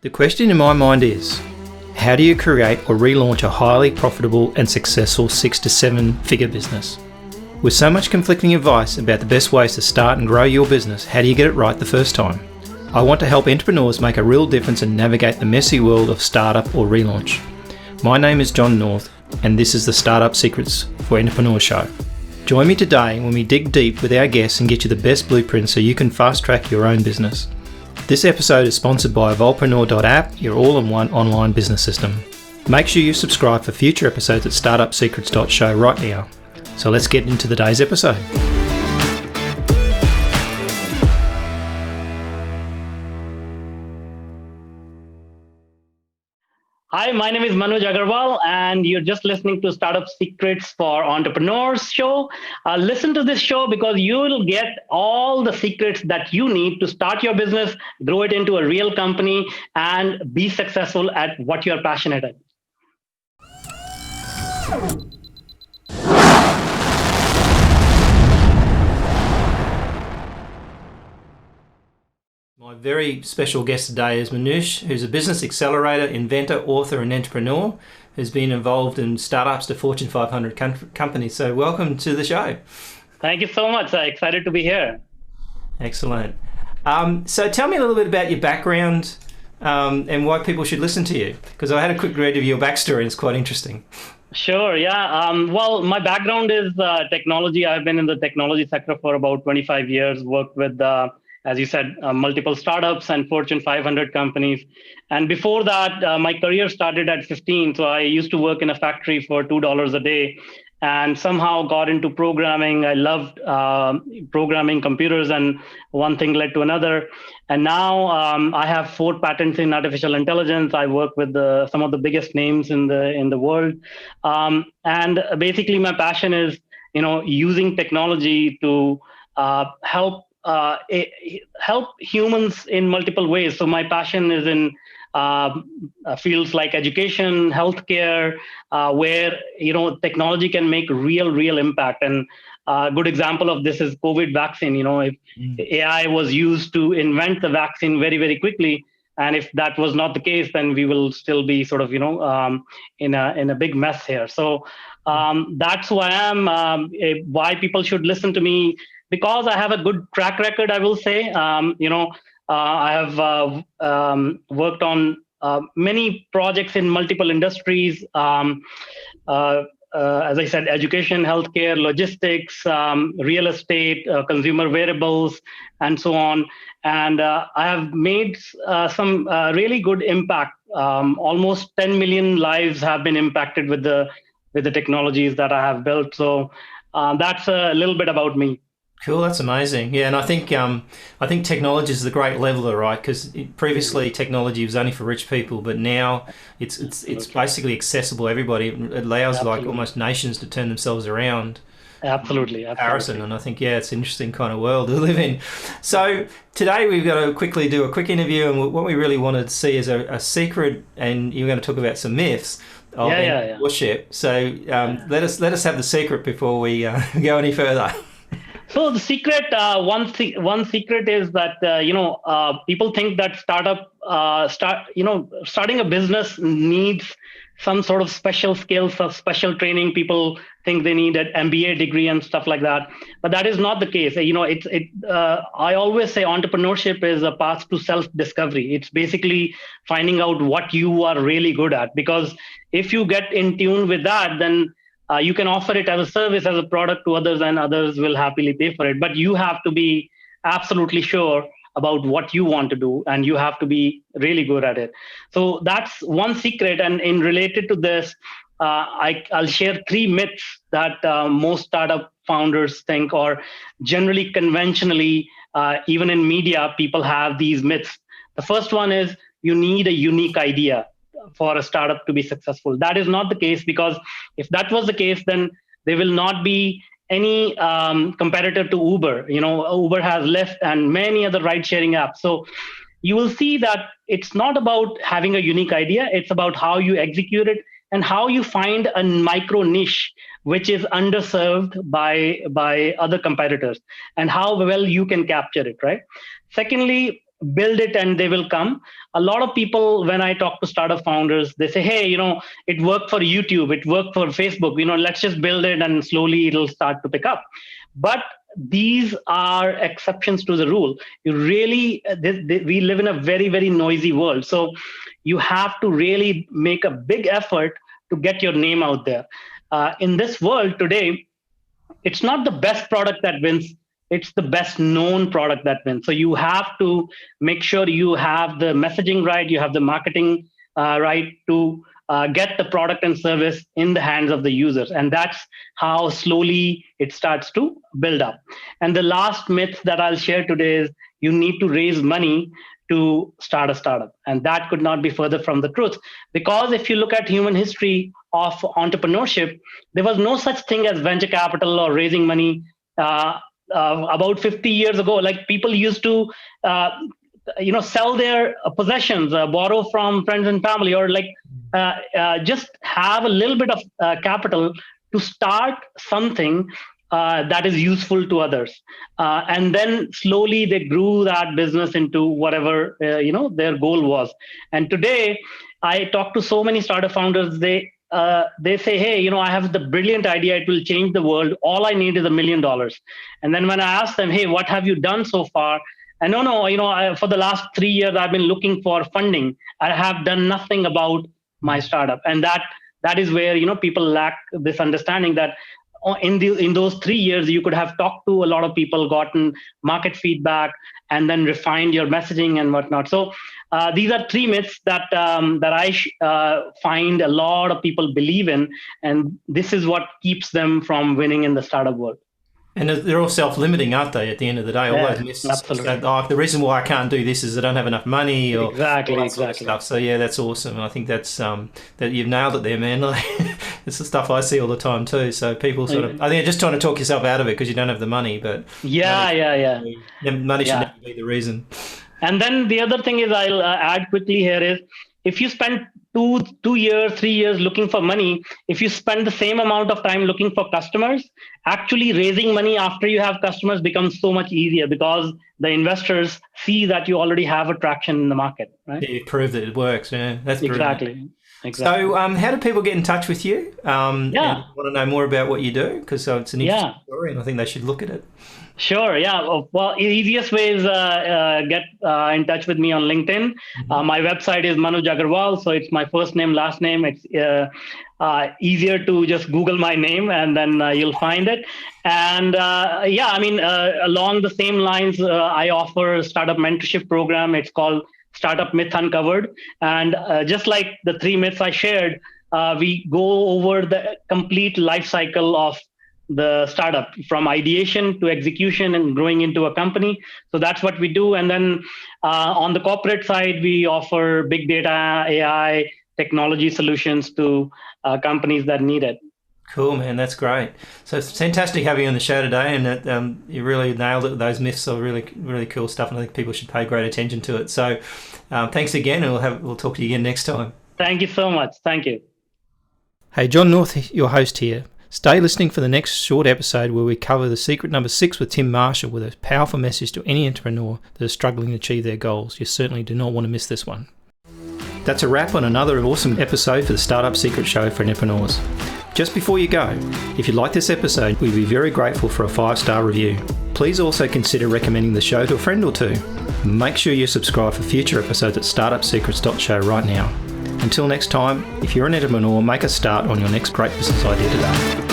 The question in my mind is, how do you create or relaunch a highly profitable and successful 6 to 7 figure business? With so much conflicting advice about the best ways to start and grow your business, how do you get it right the first time? I want to help entrepreneurs make a real difference and navigate the messy world of startup or relaunch. My name is John North, and this is the Startup Secrets for Entrepreneur Show. Join me today when we dig deep with our guests and get you the best blueprint so you can fast track your own business. This episode is sponsored by Evolvepreneur.app, your all-in-one online business system. Make sure you subscribe for future episodes at startupsecrets.show right now. So let's get into today's episode. Hi, my name is Manuj Aggarwal, and you're just listening to Startup Secrets for Entrepreneurs show. Listen to this show because you will get all the secrets that you need to start your business, grow it into a real company, and be successful at what you're passionate at. My very special guest today is Manuj, who's a business accelerator, inventor, author, and entrepreneur, who's been involved in startups to Fortune 500 companies. So welcome to the show. Thank you so much. I'm excited to be here. Excellent. So tell me a little bit about your background and why people should listen to you, because I had a quick read of your backstory and it's quite interesting. Sure, yeah. Well, my background is technology. I've been in the technology sector for about 25 years, worked with as you said, multiple startups and Fortune 500 companies. And before that, my career started at 15. So I used to work in a factory for $2 a day and somehow got into programming. I loved programming computers, and one thing led to another. And now I have 4 patents in artificial intelligence. I work with some of the biggest names in the world. And basically my passion is, using technology to help humans in multiple ways. So my passion is in fields like education, healthcare, where technology can make real impact. And a good example of this is COVID vaccine. If AI was used to invent the vaccine very quickly, and if that was not the case, then we will still be sort of in a big mess here. So that's who I am. Why people should listen to me. Because I have a good track record, I will say. I have worked on many projects in multiple industries. As I said, education, healthcare, logistics, real estate, consumer wearables, and so on. And I have made some really good impact. Almost 10 million lives have been impacted with the technologies that I have built. So that's a little bit about me. Cool, that's amazing. Yeah, and I think technology is the great leveler, right? Because previously technology was only for rich people, but now it's basically accessible to everybody. It allows like almost nations to turn themselves around. Absolutely. Comparison, and I think it's an interesting kind of world to live in. So today we've got to quickly do a quick interview, and what we really wanted to see is a secret, and you're going to talk about some myths of entrepreneurship. So let us have the secret before we go any further. So the secret, one secret is that people think that starting a business needs some sort of special skills or special training. People think they need an MBA degree and stuff like that, but that is not the case. I always say entrepreneurship is a path to self-discovery. It's basically finding out what you are really good at, because if you get in tune with that, then you can offer it as a service, as a product to others, and others will happily pay for it. But you have to be absolutely sure about what you want to do, and you have to be really good at it. So that's one secret. And in related to this, I'll share 3 myths that most startup founders think, or generally conventionally, even in media, people have these myths. The first one is you need a unique idea for a startup to be successful. That is not the case, because if that was the case, then there will not be any competitor to Uber. Uber has Lyft and many other ride-sharing apps. So you will see that it's not about having a unique idea. It's about how you execute it and how you find a micro niche which is underserved by other competitors, and how well you can capture it, right? Secondly, build it and they will come. A lot of people, when I talk to startup founders, they say, hey, it worked for YouTube, it worked for Facebook, let's just build it and slowly it'll start to pick up. But these are exceptions to the rule. You really, we live in a very, very noisy world. So you have to really make a big effort to get your name out there. In this world today, it's not the best product that wins. It's the best known product that wins. So you have to make sure you have the messaging right, you have the marketing right to get the product and service in the hands of the users. And that's how slowly it starts to build up. And the last myth that I'll share today is you need to raise money to start a startup. And that could not be further from the truth. Because if you look at human history of entrepreneurship, there was no such thing as venture capital or raising money. About 50 years ago, like people used to sell their possessions, borrow from friends and family, or just have a little bit of capital to start something that is useful to others. And then slowly they grew that business into whatever their goal was. And today I talk to so many startup founders. They say, hey, I have the brilliant idea. It will change the world. All I need is $1 million. And then when I ask them, hey, what have you done so far? And for the last 3 years, I've been looking for funding. I have done nothing about my startup. And that is where, people lack this understanding that in those 3 years, you could have talked to a lot of people, gotten market feedback, and then refined your messaging and whatnot. So these are 3 myths that I find a lot of people believe in, and this is what keeps them from winning in the startup world. And they're all self-limiting, aren't they, at the end of the day? All those myths. Absolutely. The reason why I can't do this is I don't have enough money or exactly. Sort of stuff. So, yeah, that's awesome. I think that's that you've nailed it there, man. It's the stuff I see all the time too. So people I think they're just trying to talk yourself out of it because you don't have the money. But money should never be the reason. And then the other thing is I'll add quickly here is if you spend 2 years, 3 years looking for money, if you spend the same amount of time looking for customers, actually raising money after you have customers becomes so much easier because the investors see that you already have a traction in the market, right? Yeah, you prove that it works. Yeah, that's exactly. So how do people get in touch with you? And want to know more about what you do? Because it's an interesting story and I think they should look at it. Sure. Yeah. Well, easiest way is get in touch with me on LinkedIn. My website is Manuj Aggarwal. So it's my first name, last name. It's easier to just Google my name and then you'll find it. And along the same lines, I offer a startup mentorship program. It's called Startup Myth Uncovered. And just like the 3 myths I shared, we go over the complete life cycle of the startup from ideation to execution and growing into a company. So that's what we do. And then on the corporate side, we offer big data, AI, technology solutions to companies that need it. Cool, man. That's great. So it's fantastic having you on the show today, and that, you really nailed it. Those myths are really, really cool stuff, and I think people should pay great attention to it. So thanks again, and we'll talk to you again next time. Thank you so much. Thank you. Hey, John North, your host here. Stay listening for the next short episode where we cover the secret number 6 with Tim Marshall with a powerful message to any entrepreneur that is struggling to achieve their goals. You certainly do not want to miss this one. That's a wrap on another awesome episode for the Startup Secret Show for entrepreneurs. Just before you go, if you like this episode, we'd be very grateful for a 5-star review. Please also consider recommending the show to a friend or two. Make sure you subscribe for future episodes at startupsecrets.show right now. Until next time, if you're an entrepreneur, make a start on your next great business idea today.